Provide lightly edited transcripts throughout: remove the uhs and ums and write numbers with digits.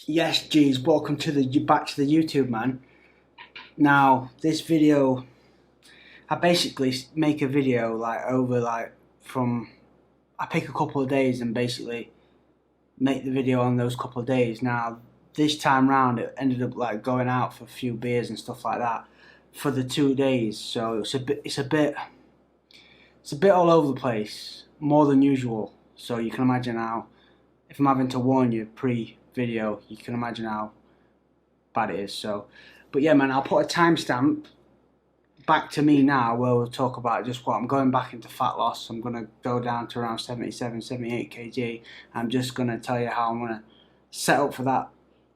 Yes, geez, welcome to back to the YouTube, man. Now, this video, I basically make a video I pick a couple of days and basically make the video on those couple of days. Now, this time round, it ended up like going out for a few beers and stuff like that for the 2 days. So it's a bit all over the place, more than usual. So you can imagine how, if I'm having to warn you pre-video, you can imagine how bad it is. So, but yeah, man, I'll put a timestamp back to me now where we'll talk about just what I'm going back into fat loss. I'm going to go down to around 77, 78 kg. I'm just going to tell you how I'm going to set up for that,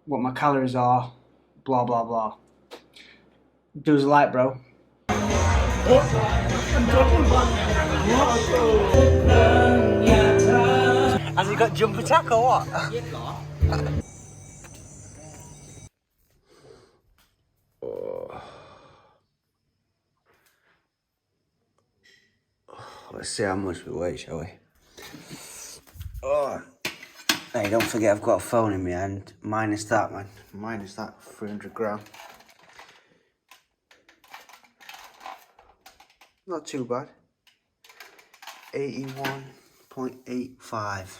what my calories are, blah, blah, blah. Do as a like, bro. Has he got jump attack or what? Let's see how much we weigh, shall we? Oh. Hey, don't forget I've got a phone in my hand. Minus that, man. Minus that 300 gram. Not too bad. 81.85.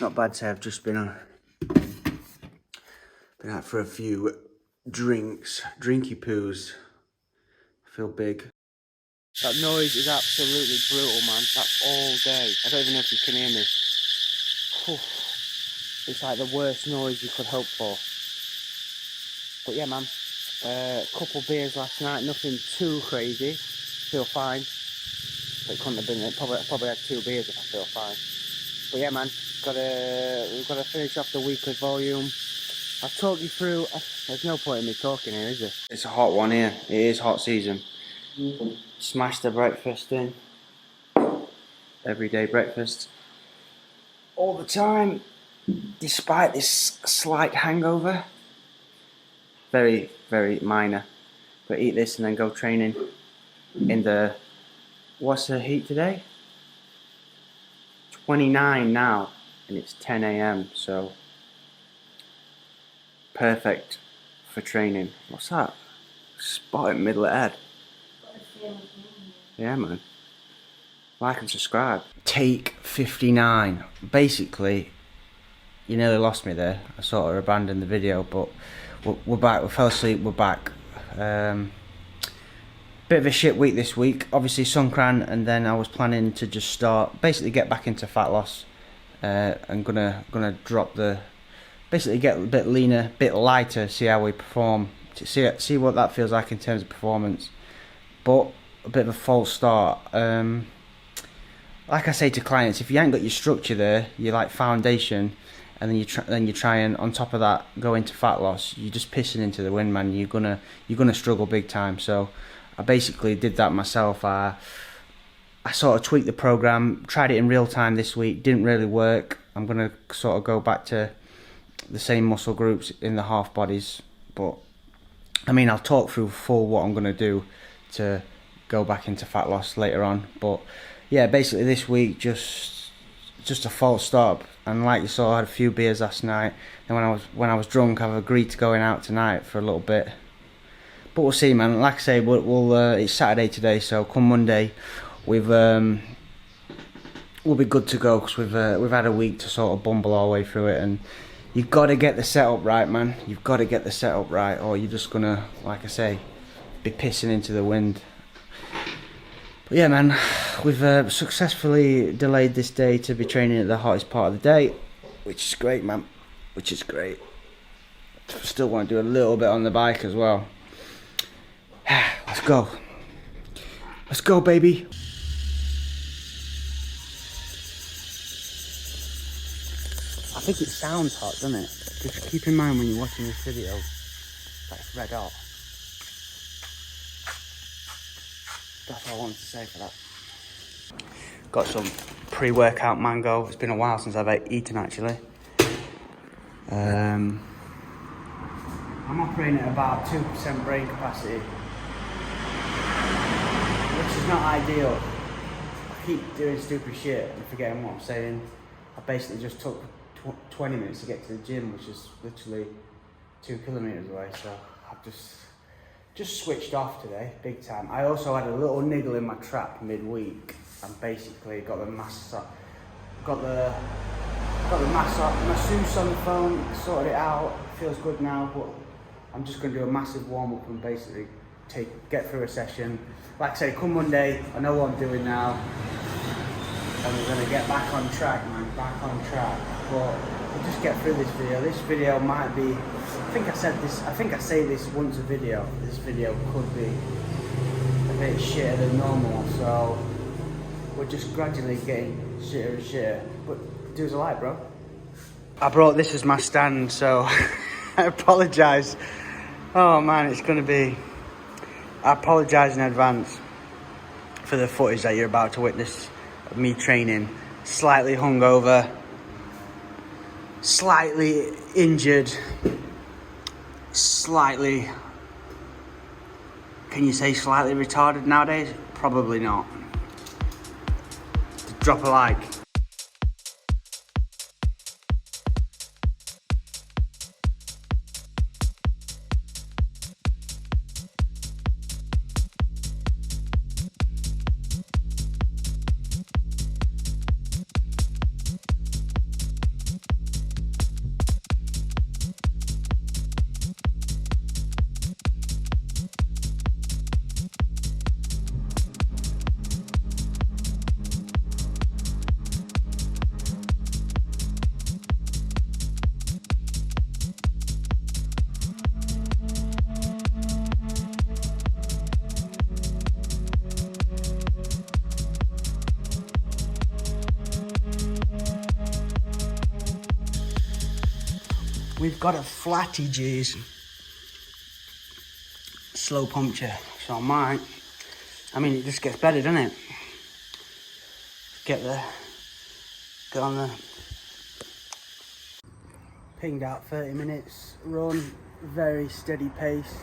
Not bad to have just been out for a few drinky poos. I feel big. That noise is absolutely brutal, man. That's all day. I don't even know if you can hear me. It's like the worst noise you could hope for. But yeah, man. Couple beers last night. Nothing too crazy. Feel fine. But it couldn't have been. Probably had 2 beers if I feel fine. But yeah, man. We've got to finish off the weekly volume. I've talked you through. There's no point in me talking here, is there? It's a hot one here. It is hot season. Smash the breakfast in. Everyday breakfast. All the time. Despite this slight hangover. Very, very minor. But eat this and then go training in the... What's the heat today? 29 now. And it's 10 AM. So... perfect for training. What's that? Spot in the middle of the head. Yeah, man. Like and subscribe. Take 59. Basically, you nearly lost me there. I sort of abandoned the video, but we're back. We fell asleep. We're back. Bit of a shit week this week. Obviously, Sunkran, and then I was planning to just start, basically get back into fat loss. I'm gonna drop the, basically get a bit leaner, bit lighter. See how we perform. See what that feels like in terms of performance. But a bit of a false start. Like I say to clients, if you ain't got your structure there, your like foundation, and then you try and on top of that go into fat loss, you're just pissing into the wind, man. You're gonna struggle big time. So I basically did that myself. I sort of tweaked the program, tried it in real time this week, didn't really work. I'm gonna sort of go back to the same muscle groups in the half bodies, but I mean, I'll talk through full what I'm gonna do to go back into fat loss later on. But yeah, basically this week just a false start. And like you saw, I had a few beers last night. And when I was drunk, I've agreed to going out tonight for a little bit. But we'll see, man. Like I say, it's Saturday today, so come Monday, we'll be good to go, because we've had a week to sort of bumble our way through it. And you've got to get the setup right, man. You've got to get the setup right, or you're just gonna, like I say, be pissing into the wind. But yeah, man, we've successfully delayed this day to be training at the hottest part of the day, which is great, man. Which is great. Still want to do a little bit on the bike as well. Let's go. Let's go, baby. I think it sounds hot, doesn't it? Just keep in mind when you're watching this video that it's red hot. That's all I wanted to say for that. Got some pre-workout mango. It's been a while since I've eaten, actually. I'm operating at about 2% brain capacity, which is not ideal. I keep doing stupid shit and forgetting what I'm saying. I basically just took 20 minutes to get to the gym, which is literally 2 kilometers away. So I've just switched off today, big time. I also had a little niggle in my trap midweek, and basically got the masseuse on the phone, sorted it out. Feels good now, but I'm just going to do a massive warm up and basically get through a session. Like I say, come Monday, I know what I'm doing now, and we're going to get back on track, man, back on track. But we'll just get through this video. This video might be, I think I say this once a video. This video could be a bit shitter than normal, so we're just gradually getting shitter and shitter. But do as I like, bro. I brought this as my stand, so I apologise. Oh man, it's going to be... I apologise in advance for the footage that you're about to witness of me training. Slightly hungover, slightly injured, slightly... Can you say slightly retarded nowadays? Probably not. Drop a like. We've got a flatty G's slow puncture, so I mean it just gets better, doesn't it? Get on the pinged out 30 minutes run, very steady pace.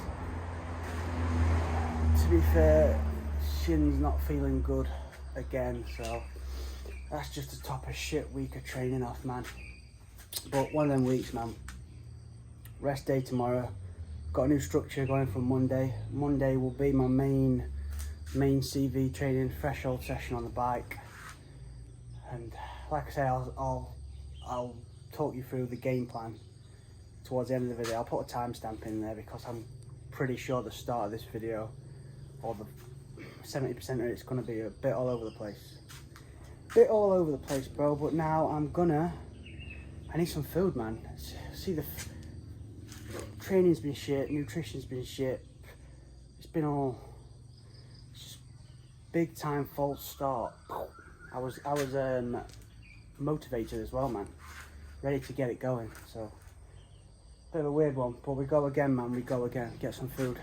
To be fair, shin's not feeling good again, so that's just the top of shit week of training off, man. But one of them weeks, man. Rest day tomorrow. Got a new structure going from Monday. Monday will be my main CV training, threshold session on the bike. And like I say, I'll talk you through the game plan towards the end of the video. I'll put a timestamp in there because I'm pretty sure the start of this video, or the 70% of it's going to be a bit all over the place. Bit all over the place, bro. But now I need some food, man. See, the training's been shit, nutrition's been shit. It's just big time false start. I was motivated as well, man. Ready to get it going. So bit of a weird one, but we go again, man. We go again. Get some food.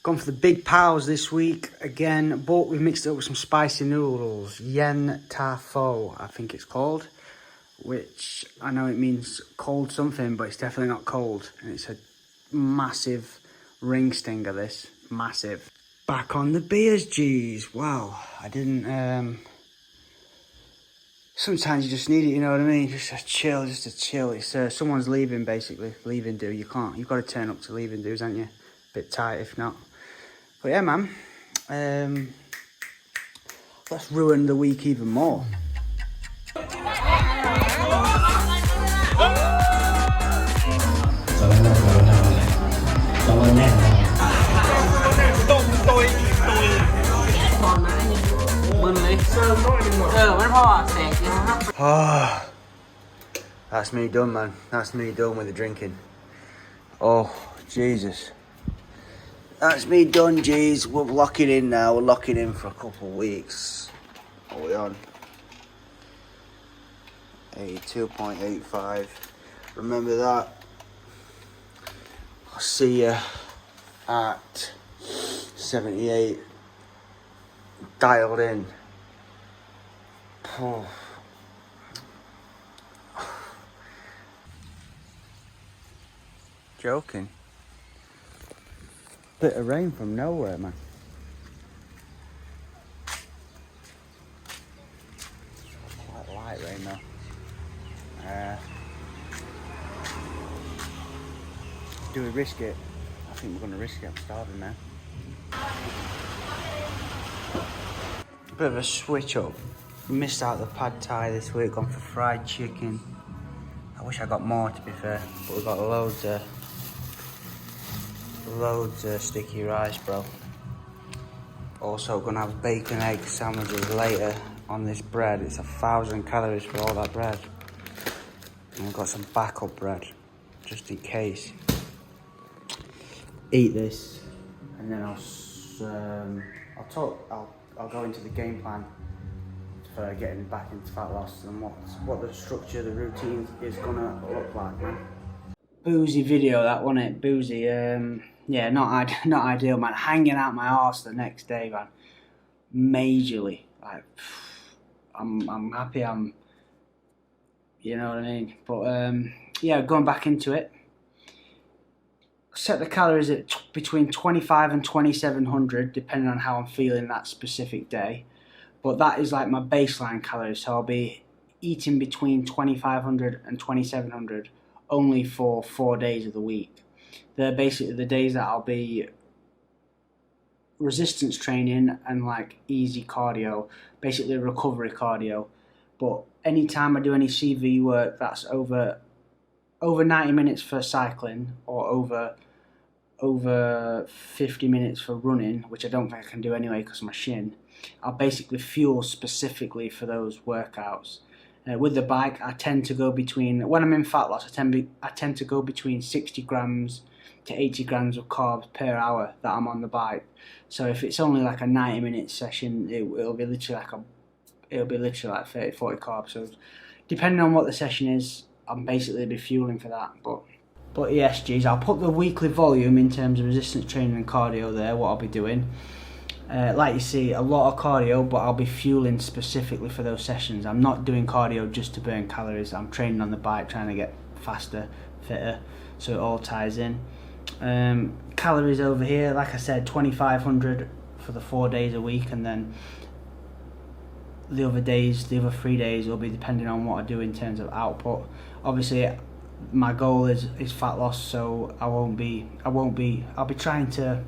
Gone for the big pals this week again, but we've mixed it up with some spicy noodles. Yen Ta Pho, I think it's called, which I know it means cold something, but it's definitely not cold. And it's a massive ring stinger, this. Massive. Back on the beers, G's. Wow, I didn't... Sometimes you just need it, you know what I mean? Just to chill. It's someone's leaving, basically. Leaving do. You can't. You've got to turn up to leaving do's, haven't you? Bit tight, if not. But yeah, man, let's ruin the week even more. Oh, that's me done, man. That's me done with the drinking. Oh, Jesus. That's me done, G's. We're locking in now. We're locking in for a couple of weeks. What are we on? 82.85. Remember that. I'll see you at 78. Dialed in. Oh. Joking. Bit of rain from nowhere, man. starving though. Do we risk it? I think we're going to risk it. I'm starving now. Bit of a switch up. Missed out the pad thai this week, gone for fried chicken. I wish I got more, to be fair, but we got loads of sticky rice, bro. Also gonna have bacon egg sandwiches later on this bread. It's 1,000 calories for all that bread. And we've got some backup bread, just in case. Eat this, and then I'll go into the game plan for getting back into fat loss and what the structure, the routine is gonna look like, man. Boozy video, that, wasn't it? Boozy. Yeah, not ideal, man. Hanging out my arse the next day, man. Majorly. Like, I'm happy. You know what I mean. But yeah, going back into it. Set the calories at between 25 and 2,700, depending on how I'm feeling that specific day. But that is like my baseline calories, so I'll be eating between 2,500 and 2,700 only for 4 days of the week. They're basically the days that I'll be resistance training and like easy cardio, basically recovery cardio. But anytime I do any CV work that's over 90 minutes for cycling or over 50 minutes for running, which I don't think I can do anyway because of my shin, I'll basically fuel specifically for those workouts. With the bike, I tend to go between, when I'm in fat loss, I tend to go between 60 grams to 80 grams of carbs per hour that I'm on the bike. So if it's only like a 90-minute session, it'll be literally like 30, 40 carbs. So depending on what the session is, I'm basically be fueling for that. But yes, geez, I'll put the weekly volume in terms of resistance training and cardio there, what I'll be doing. Like you see, a lot of cardio, but I'll be fueling specifically for those sessions. I'm not doing cardio just to burn calories. I'm training on the bike, trying to get faster, fitter, so it all ties in. Calories over here, like I said, 2,500 for the 4 days a week, and then the other 3 days will be depending on what I do in terms of output. Obviously, my goal is fat loss, so I'll be trying to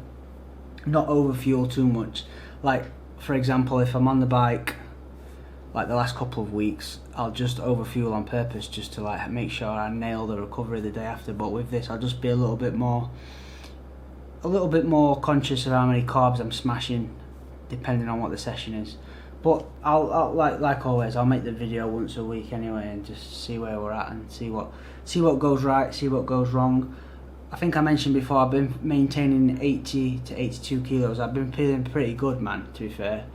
not overfuel too much. Like, for example, if I'm on the bike like the last couple of weeks, I'll just overfuel on purpose just to like make sure I nail the recovery the day after. But with this, I'll just be a little bit more conscious of how many carbs I'm smashing depending on what the session is. But I'll like always, I'll make the video once a week anyway and just see where we're at and see what goes right, see what goes wrong. I think I mentioned before, I've been maintaining 80 to 82 kilos. I've been feeling pretty good, man, to be fair.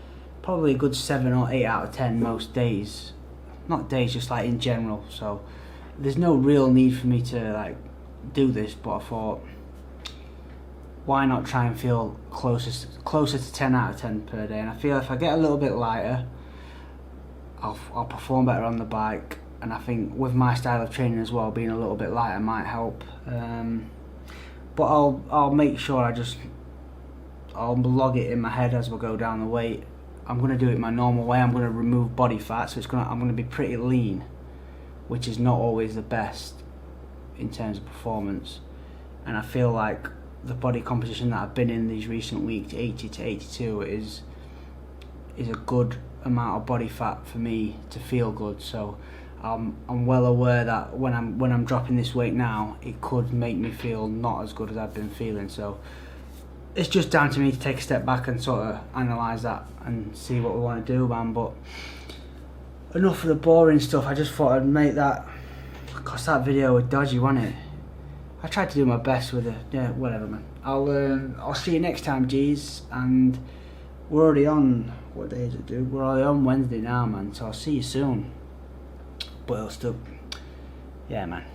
Probably a good 7 or 8 out of 10 most days. Not days, just like in general. So there's no real need for me to like do this, but I thought, why not try and feel closer to 10 out of 10 per day? And I feel if I get a little bit lighter, I'll perform better on the bike. And I think with my style of training as well, being a little bit lighter might help. But I'll make sure I'll log it in my head as we go down the weight. I'm gonna do it my normal way. I'm gonna remove body fat, so I'm gonna be pretty lean, which is not always the best in terms of performance. And I feel like the body composition that I've been in these recent weeks, 80 to 82, is a good amount of body fat for me to feel good. So I'm well aware that when I'm dropping this weight now, it could make me feel not as good as I've been feeling. So it's just down to me to take a step back and sort of analyse that and see what we want to do, man. But enough of the boring stuff. I just thought I'd make that, because that video was dodgy, wasn't it? I tried to do my best with it. Yeah, whatever, man. I'll see you next time, G's. And we're already on, what day is it, dude? We're already on Wednesday now, man. So I'll see you soon. But it'll still, yeah, man.